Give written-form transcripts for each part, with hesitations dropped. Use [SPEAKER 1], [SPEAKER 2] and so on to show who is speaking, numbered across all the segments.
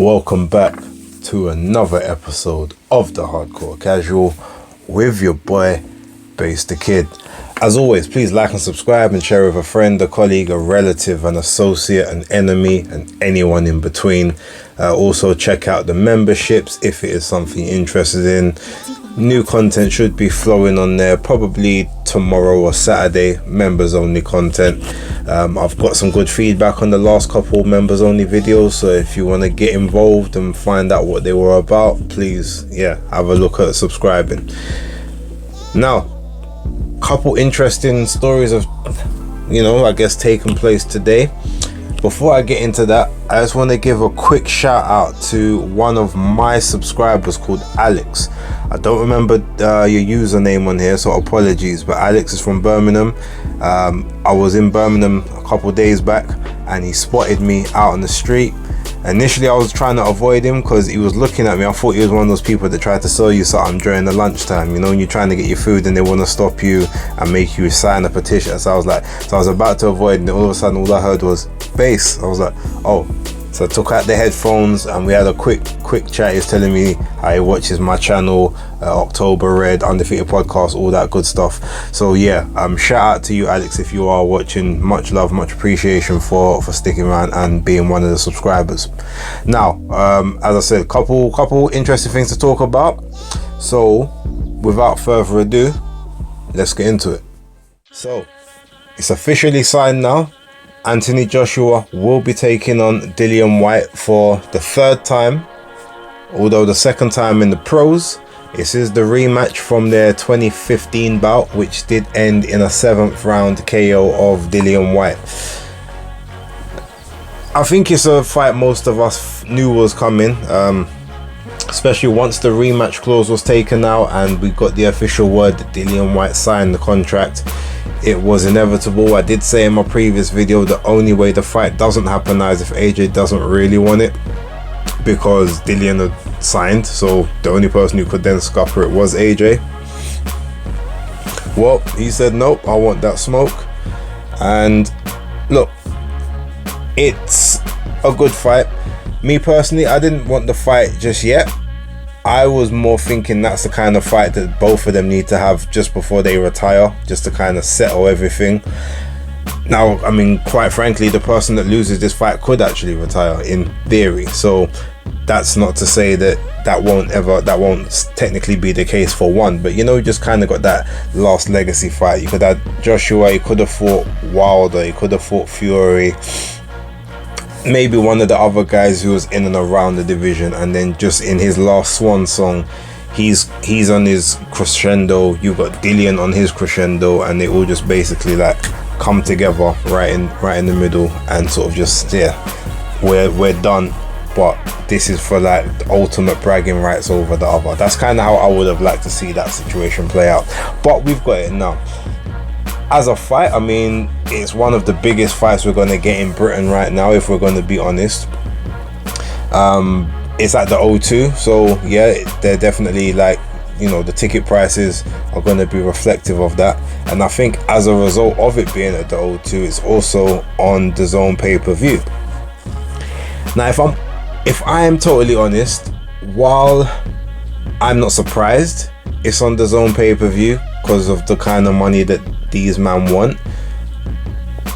[SPEAKER 1] Welcome back to another episode of The Hardcore Casual with your boy, Bass the Kid. As always, please like and subscribe and share with a friend, a colleague, a relative, an associate, an enemy, and anyone in between. Also, check out the memberships if it is something you're interested in. New content should be flowing on there probably tomorrow or Saturday, members only content. I've got some good feedback on the last couple members only videos, so if you want to get involved and find out what they were about, please have a look at subscribing. Now, couple interesting stories of I guess taking place today. Before I get into that, I just want to give a quick shout out to one of my subscribers called Alex. I don't remember your username on here, so apologies, but Alex is from Birmingham. I was in Birmingham a couple days back and he spotted me out on the street. Initially I was trying to avoid him because he was looking at me. I thought he was one of those people that tried to sell you something during the lunchtime, when you're trying to get your food and they want to stop you and make you sign a petition. So I was about to avoid, and all of a sudden all I heard was bass. I was like, oh. So I took out the headphones and we had a quick chat. He's telling me how he watches my channel, October Red, Undefeated Podcast, all that good stuff. So shout out to you, Alex, if you are watching. Much love, much appreciation for sticking around and being one of the subscribers. Now, as I said, couple interesting things to talk about. So without further ado, let's get into it. So it's officially signed now. Anthony Joshua will be taking on Whyte for the third time, although the second time in the pros. This is the rematch from their 2015 bout, which did end in a 7th round KO of Whyte. I think it's a fight most of us knew was coming, especially once the rematch clause was taken out and we got the official word that Whyte signed the contract. It was inevitable. I did say in my previous video the only way the fight doesn't happen now is if AJ doesn't really want it, because Dillian had signed, so the only person who could then scupper it was AJ. Well, he said nope, I want that smoke. And look, it's a good fight. Me personally, I didn't want the fight just yet. I was more thinking that's the kind of fight that both of them need to have just before they retire, just to kind of settle everything. Now, I mean, quite frankly, the person that loses this fight could actually retire in theory. So that's not to say that won't technically be the case for one, but just kind of got that last legacy fight. You could have Joshua, you could have fought Wilder, you could have fought Fury, maybe one of the other guys who was in and around the division, and then just in his last swan song, he's on his crescendo. You got Dillian on his crescendo, and they all just basically like come together right in the middle and sort of just we're done. But this is for like the ultimate bragging rights over the other. That's kind of how I would have liked to see that situation play out, but we've got it now. As a fight, I mean, it's one of the biggest fights we're going to get in Britain right now, if we're going to be honest. It's at the O2, so they're definitely like, the ticket prices are going to be reflective of that. And I think as a result of it being at the O2, it's also on the DAZN pay-per-view. Now, if I am totally honest, while I'm not surprised it's on the DAZN pay-per-view because of the kind of money that these man want,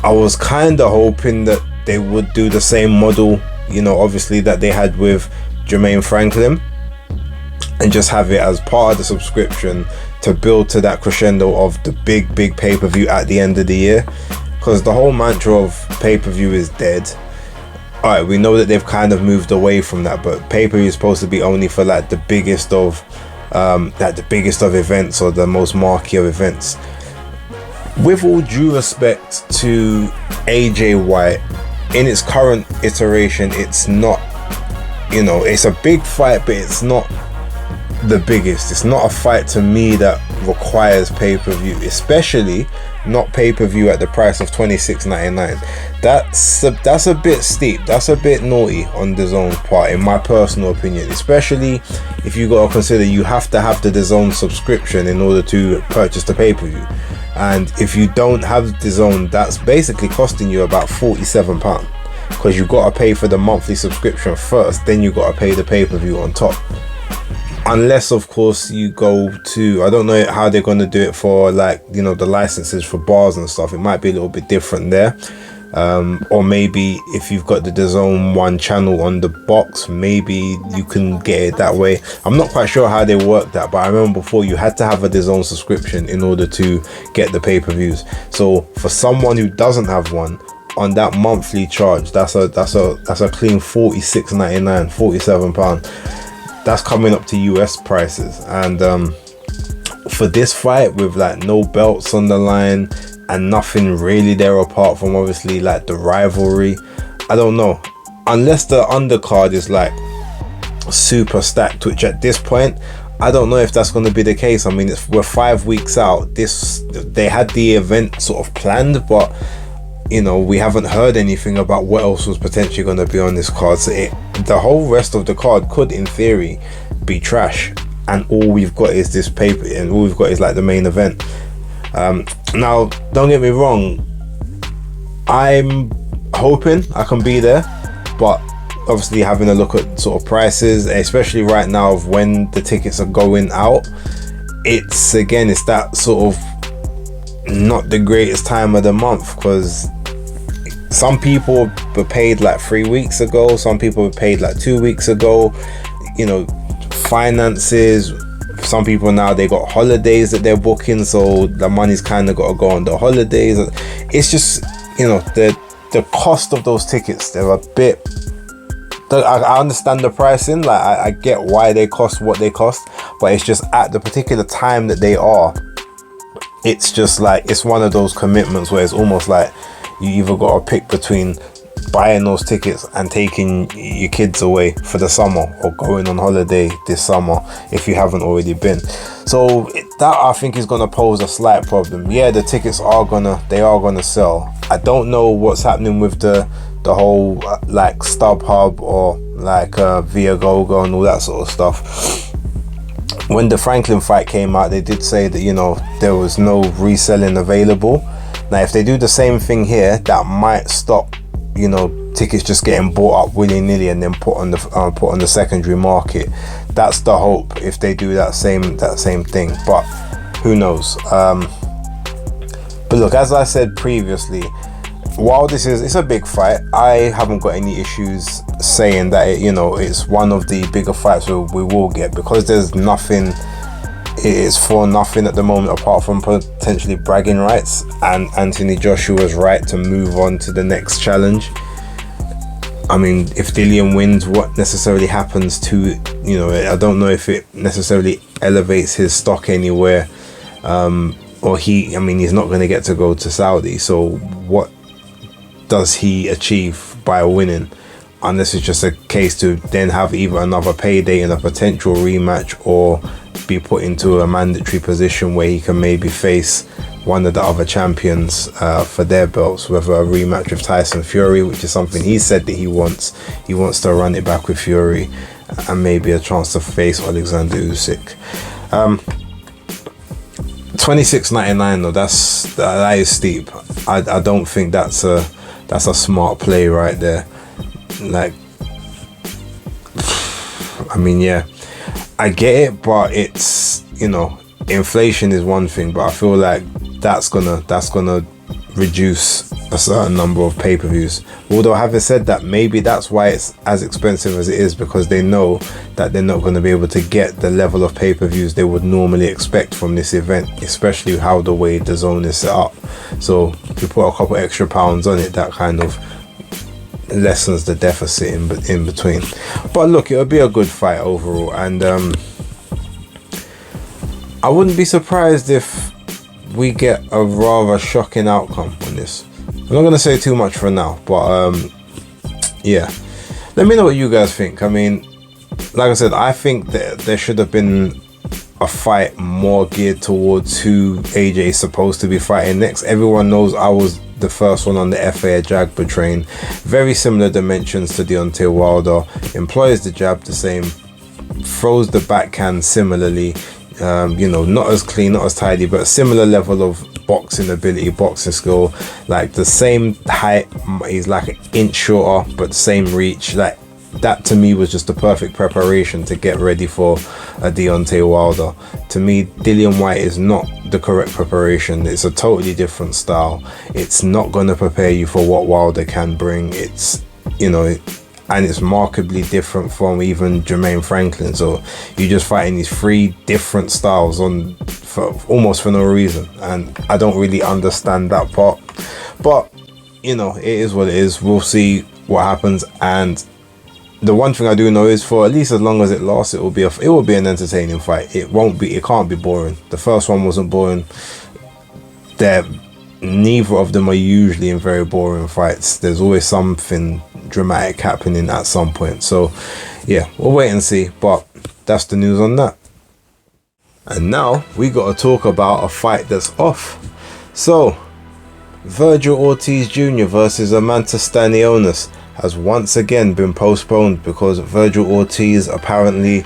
[SPEAKER 1] I was kind of hoping that they would do the same model, obviously that they had with Jermaine Franklin, and just have it as part of the subscription to build to that crescendo of the big pay-per-view at the end of the year, because the whole mantra of pay-per-view is dead. Alright, we know that they've kind of moved away from that, but pay-per-view is supposed to be only for like the biggest of events, or the most marquee of events. With all due respect to AJ Whyte, in its current iteration, it's not, it's a big fight, but it's not the biggest. It's not a fight to me that requires pay-per-view, especially not pay-per-view at the price of $26.99. That's a bit steep. That's a bit naughty on DAZN's part, in my personal opinion, especially if you got to consider you have to have the DAZN subscription in order to purchase the pay-per-view. And if you don't have DAZN, that's basically costing you about £47. because you got to pay for the monthly subscription first, then you got to pay the pay-per-view on top. Unless of course you go to, I don't know how they're going to do it for, like, you know, the licenses for bars and stuff. It might be a little bit different there. Or maybe if you've got the DAZN 1 channel on the box, maybe you can get it that way. I'm not quite sure how they work that, but I remember before you had to have a DAZN subscription in order to get the pay-per-views. So for someone who doesn't have one, on that monthly charge, that's a clean £46.99, £47. That's coming up to US prices. And for this fight, with like no belts on the line and nothing really there apart from obviously like the rivalry, I don't know, unless the undercard is like super stacked, which at this point I don't know if that's going to be the case. I mean, we're 5 weeks out. They had the event sort of planned, but you know, we haven't heard anything about what else was potentially going to be on this card. So the whole rest of the card could in theory be trash, and all we've got is this paper, and all we've got is like the main event. Now don't get me wrong, I'm hoping I can be there, but obviously having a look at sort of prices, especially right now of when the tickets are going out, it's that sort of not the greatest time of the month, because some people were paid like 3 weeks ago, some people were paid like 2 weeks ago, you know, finances. Some people now, they got holidays that they're booking, so the money's kind of got to go on the holidays. It's just, you know, the cost of those tickets, they're a bit, I understand the pricing, like I get why they cost what they cost, but it's just at the particular time that they are, it's just like, it's one of those commitments where it's almost like you either got to pick between buying those tickets and taking your kids away for the summer, or going on holiday this summer if you haven't already been. So that I think is going to pose a slight problem. Yeah, the tickets are gonna sell. I don't know what's happening with the whole like StubHub or like Viagogo and all that sort of stuff. When the Franklin fight came out, they did say that, you know, there was no reselling available. Now if they do the same thing here, that might stop, you know, tickets just getting bought up willy-nilly and then put on the secondary market. That's the hope, if they do that same thing, but who knows. But look, as I said previously, while it's a big fight, I haven't got any issues saying that it's one of the bigger fights we will get, because there's nothing, it is for nothing at the moment apart from potentially bragging rights and Anthony Joshua's right to move on to the next challenge. I mean, if Dillian wins, what necessarily happens to, I don't know if it necessarily elevates his stock anywhere, or he's not going to get to go to Saudi, so what does he achieve by winning, unless it's just a case to then have either another payday in a potential rematch, or be put into a mandatory position where he can maybe face one of the other champions for their belts, whether a rematch with Tyson Fury, which is something he said that he wants to run it back with Fury, and maybe a chance to face Alexander Usyk. $26.99 though, that is steep. I don't think that's a smart play right there. Like, I mean, yeah, I get it, but it's, inflation is one thing, but I feel like that's gonna reduce a certain number of pay-per-views. Although having said that, maybe that's why it's as expensive as it is, because they know that they're not going to be able to get the level of pay-per-views they would normally expect from this event, especially how the way the zone is set up. So if you put a couple extra pounds on it, that kind of lessens the deficit in between. But look, it'll be a good fight overall, and I wouldn't be surprised if we get a rather shocking outcome on this. I'm not going to say too much for now, but yeah, let me know what you guys think. I mean, like I said, I think that there should have been a fight more geared towards who AJ is supposed to be fighting next. Everyone knows I was the first one on the FA Jagba train. Very similar dimensions to Deontay Wilder. Employs the jab the same, throws the backhand similarly. You know, not as clean, not as tidy, but a similar level of boxing ability, boxing skill. Like the same height, he's like an inch shorter, but the same reach. Like that to me was just the perfect preparation to get ready for a Deontay Wilder. To me, Dillian Whyte is not the correct preparation. It's a totally different style. It's not going to prepare you for what Wilder can bring. It's, you know, and it's markedly different from even Jermaine Franklin. So you're just fighting these three different styles almost for no reason, and I don't really understand that part. But you know, it is what it is. We'll see what happens. And the one thing I do know is, for at least as long as it lasts, it will be an entertaining fight. It can't be boring. The first one wasn't boring. Neither of them are usually in very boring fights. There's always something dramatic happening at some point. So yeah, we'll wait and see. But that's the news on that. And now we got to talk about a fight that's off. So Vergil Ortiz Jr. versus Amanda Stanionis has once again been postponed because Vergil Ortiz apparently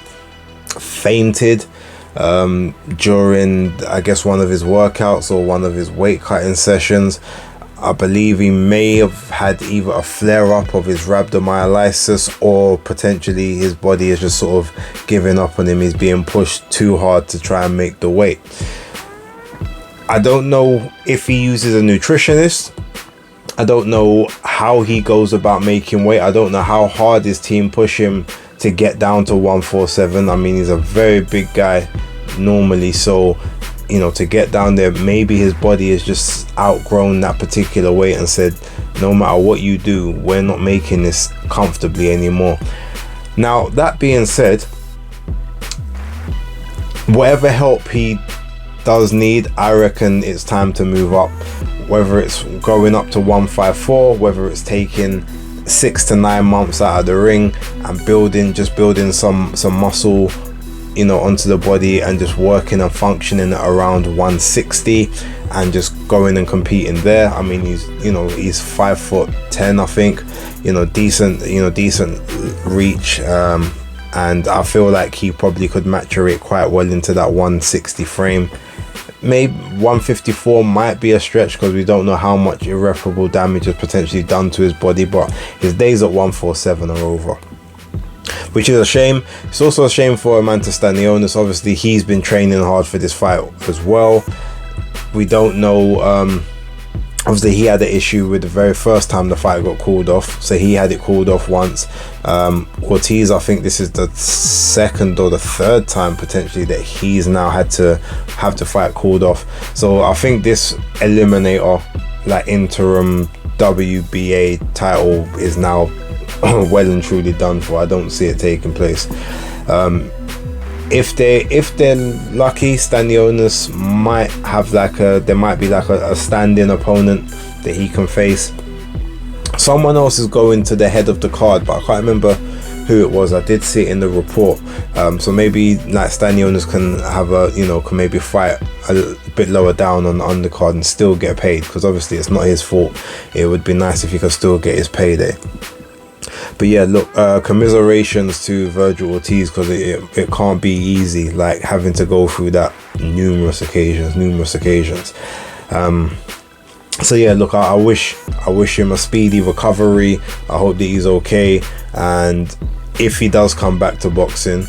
[SPEAKER 1] fainted during, I guess, one of his workouts or one of his weight cutting sessions. I believe he may have had either a flare up of his rhabdomyolysis, or potentially his body is just sort of giving up on him. He's being pushed too hard to try and make the weight. I don't know if he uses a nutritionist. I don't know how he goes about making weight. I don't know how hard his team push him to get down to 147. I mean, he's a very big guy normally, so you know, to get down there, maybe his body has just outgrown that particular weight and said, no matter what you do, we're not making this comfortably anymore. Now, that being said, whatever help he does need, I reckon it's time to move up. Whether it's going up to 154, whether it's taking 6 to 9 months out of the ring and building some muscle, you know, onto the body, and just working and functioning at around 160 and just going and competing there. I mean, he's 5'10", I think, you know, decent reach, and I feel like he probably could maturate quite well into that 160 frame. Maybe 154 might be a stretch because we don't know how much irreparable damage is potentially done to his body, but his days at 147 are over, which is a shame. It's also a shame for Amanda Stanionis. Obviously, he's been training hard for this fight as well. We don't know. Obviously, he had an issue with the very first time the fight got called off, so he had it called off once. Ortiz, I think this is the second or the third time potentially that he's now had to have the fight called off. So I think this eliminator, like interim WBA title, is now well and truly done for. I don't see it taking place. If they're lucky, Stanionis might have there might be a stand-in opponent that he can face. Someone else is going to the head of the card, but I can't remember who it was. I did see it in the report. So maybe like Stanionis can have can maybe fight a bit lower down on the undercard and still get paid, because obviously it's not his fault. It would be nice if he could still get his payday. But yeah, look, commiserations to Vergil Ortiz, because it can't be easy, like having to go through that numerous occasions. So yeah, look, I wish him a speedy recovery. I hope that he's okay, and if he does come back to boxing,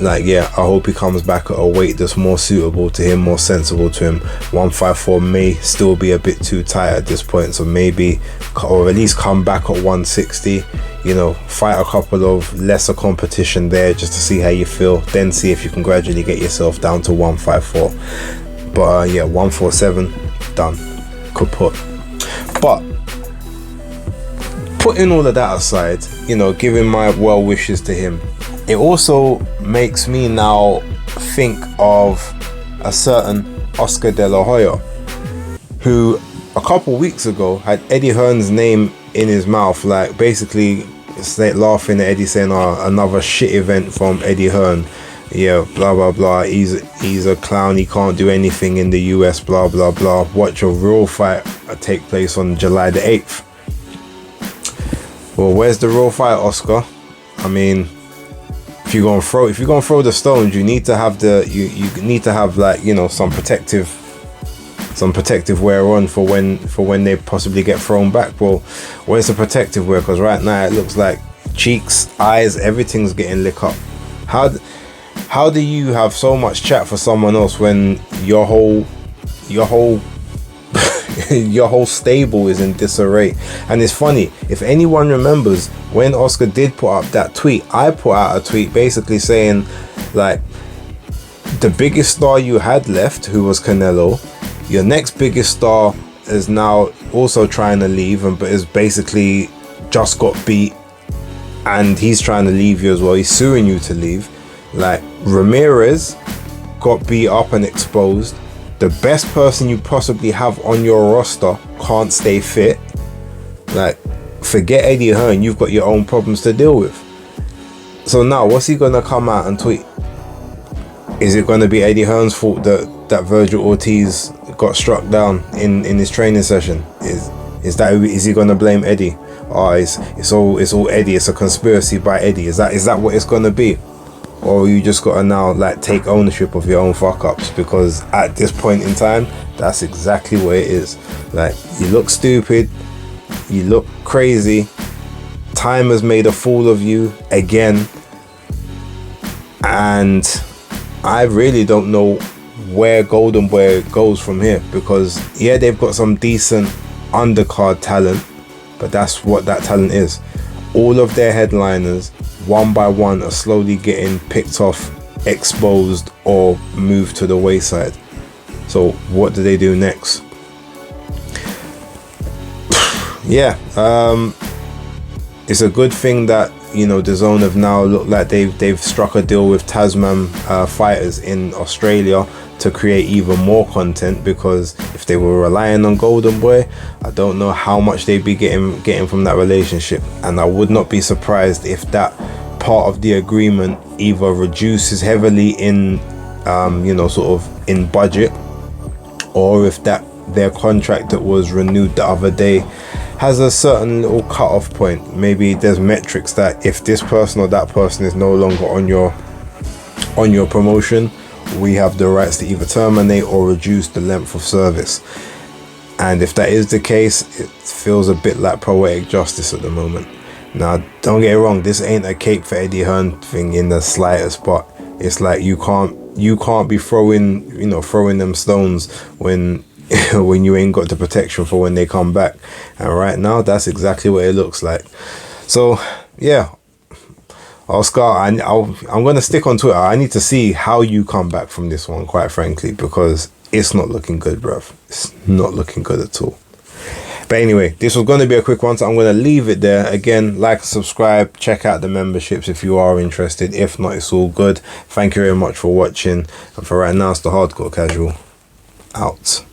[SPEAKER 1] like, yeah, I hope he comes back at a weight that's more suitable to him, more sensible to him. 154 may still be a bit too tight at this point, so maybe, or at least come back at 160, you know, fight a couple of lesser competition there just to see how you feel, then see if you can gradually get yourself down to 154. But yeah, 147, done, kaput. But putting all of that aside, you know, giving my well wishes to him, it also makes me now think of a certain Oscar De La Hoya, who a couple weeks ago had Eddie Hearn's name in his mouth, like basically laughing at Eddie, saying, "Oh, another shit event from Eddie Hearn. Yeah, blah blah blah. He's a clown. He can't do anything in the US. Blah blah blah. Watch a real fight take place on July the 8th." Well, where's the real fight, Oscar? I mean, if you're gonna throw the stones, you need to have you need to have, like, you know, some protective wear on for when they possibly get thrown back. Well, where's the protective wear? Because right now it looks like cheeks, eyes, everything's getting lit up. How do you have so much chat for someone else when your whole your whole stable is in disarray? And it's funny, if anyone remembers, when Oscar did put up that tweet, I put out a tweet basically saying, like, the biggest star you had left, who was Canelo, your next biggest star is now also trying to leave, but is basically just got beat, and he's trying to leave you as well. He's suing you to leave. Like, Ramirez got beat up and exposed. The best person you possibly have on your roster can't stay fit. Like, forget Eddie Hearn, you've got your own problems to deal with. So now, what's he gonna come out and tweet? Is it gonna be Eddie Hearn's fault that Vergil Ortiz got struck down in his training session? Is he gonna blame Eddie? Oh, it's all Eddie. It's a conspiracy by Eddie. Is that what it's gonna be? Or you just gotta now, like, take ownership of your own fuck ups? Because at this point in time, that's exactly what it is. Like, you look stupid, you look crazy, time has made a fool of you again, and I really don't know where Golden Boy goes from here. Because yeah, they've got some decent undercard talent, but that's what that talent is. All of their headliners, one by one, are slowly getting picked off, exposed, or moved to the wayside. So what do they do next? Yeah, it's a good thing that, you know, the Zone have now looked like they've struck a deal with Tasman fighters in Australia to create even more content, because if they were relying on Golden Boy, I don't know how much they'd be getting from that relationship. And I would not be surprised if that part of the agreement either reduces heavily in you know, sort of in budget, or if that their contract that was renewed the other day has a certain little cut-off point. Maybe there's metrics that if this person or that person is no longer on your promotion, we have the rights to either terminate or reduce the length of service. And if that is the case, it feels a bit like poetic justice at the moment. Now, don't get it wrong, this ain't a cape for Eddie Hearn thing in the slightest, but it's like you can't be throwing them stones when when you ain't got the protection for when they come back. And right now, that's exactly what it looks like. So yeah, Oscar, I'm gonna stick on Twitter. I need to see how you come back from this one, quite frankly, because it's not looking good, bruv. It's not looking good at all. But anyway, this was going to be a quick one, so I'm going to leave it there. Again, like, subscribe, check out the memberships if you are interested. If not, it's all good. Thank you very much for watching. And for right now, it's the Hardcore Casual. Out.